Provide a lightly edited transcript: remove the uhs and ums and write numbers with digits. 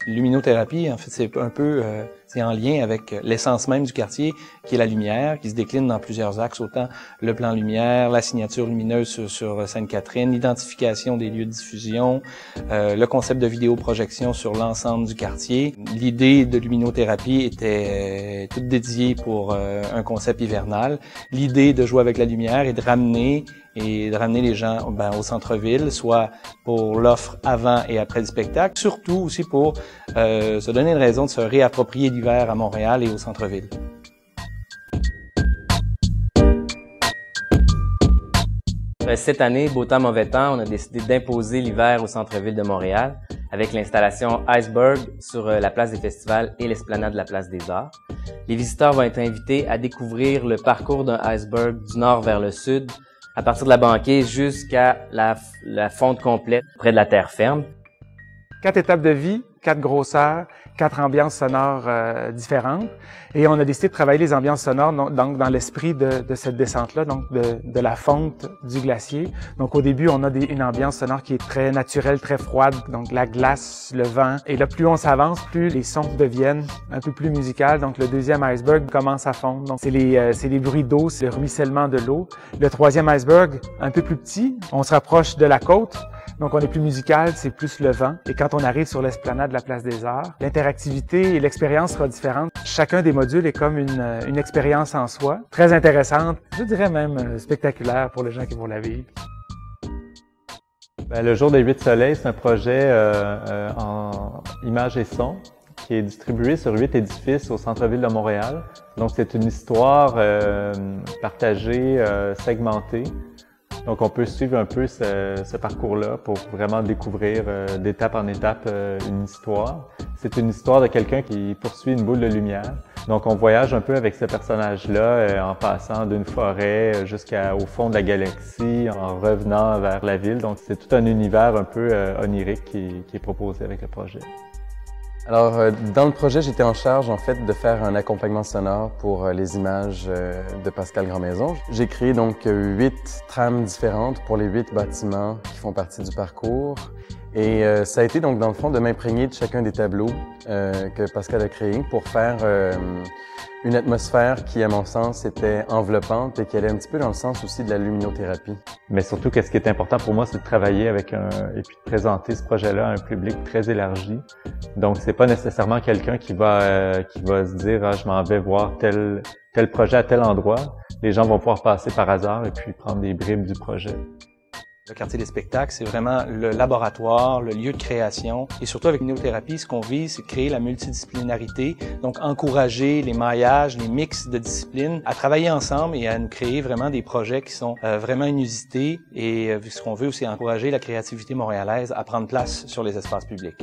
Luminothérapie, en fait, c'est un peu c'est en lien avec l'essence même du quartier, qui est la lumière, qui se décline dans plusieurs axes, autant le plan lumière, la signature lumineuse sur Sainte-Catherine, l'identification des lieux de diffusion, le concept de vidéoprojection sur l'ensemble du quartier. L'idée de luminothérapie était toute dédiée pour un concept hivernal. L'idée de jouer avec la lumière et de ramener les gens au centre-ville, soit pour l'offre avant et après le spectacle, surtout aussi pour se donner une raison de se réapproprier l'hiver à Montréal et au centre-ville. Cette année, beau temps, mauvais temps, on a décidé d'imposer l'hiver au centre-ville de Montréal avec l'installation Iceberg sur la place des festivals et l'esplanade de la place des Arts. Les visiteurs vont être invités à découvrir le parcours d'un iceberg du nord vers le sud, à partir de la banquise jusqu'à la fonte complète près de la terre ferme. 4 étapes de vie, 4 grosseurs, 4 ambiances sonores différentes. Et on a décidé de travailler les ambiances sonores donc dans l'esprit de cette descente-là, donc de la fonte du glacier. Donc au début, on a une ambiance sonore qui est très naturelle, très froide, donc la glace, le vent. Et là, plus on s'avance, plus les sons deviennent un peu plus musicaux. Donc le deuxième iceberg commence à fondre. Donc c'est les bruits d'eau, c'est le ruissellement de l'eau. Le troisième iceberg, un peu plus petit, on se rapproche de la côte. Donc, on est plus musical, c'est plus le vent. Et quand on arrive sur l'esplanade de la Place des Arts, l'interactivité et l'expérience sera différente. Chacun des modules est comme une expérience en soi, très intéressante, je dirais même spectaculaire pour les gens qui vont la vivre. Le Jour des 8 soleils, c'est un projet en images et son qui est distribué sur 8 édifices au centre-ville de Montréal. Donc, c'est une histoire partagée, segmentée. Donc, on peut suivre un peu ce parcours-là pour vraiment découvrir d'étape en étape une histoire. C'est une histoire de quelqu'un qui poursuit une boule de lumière. Donc, on voyage un peu avec ce personnage-là en passant d'une forêt jusqu'au fond de la galaxie, en revenant vers la ville. Donc, c'est tout un univers un peu onirique qui est proposé avec le projet. Alors, dans le projet, j'étais en charge, en fait, de faire un accompagnement sonore pour les images de Pascal Grandmaison. J'ai créé donc 8 trames différentes pour les 8 bâtiments qui font partie du parcours. Et ça a été donc, dans le fond, de m'imprégner de chacun des tableaux que Pascal a créés pour faire une atmosphère qui, à mon sens, était enveloppante et qui allait un petit peu dans le sens aussi de la luminothérapie. Mais surtout, ce qui est important pour moi, c'est de travailler avec et puis de présenter ce projet-là à un public très élargi. Donc, c'est pas nécessairement quelqu'un qui va se dire « je m'en vais voir tel projet à tel endroit ». Les gens vont pouvoir passer par hasard et puis prendre des bribes du projet. Le quartier des spectacles, c'est vraiment le laboratoire, le lieu de création. Et surtout avec luminothérapie, ce qu'on vise, c'est créer la multidisciplinarité, donc encourager les maillages, les mix de disciplines, à travailler ensemble et à nous créer vraiment des projets qui sont vraiment inusités. Et ce qu'on veut aussi encourager la créativité montréalaise à prendre place sur les espaces publics.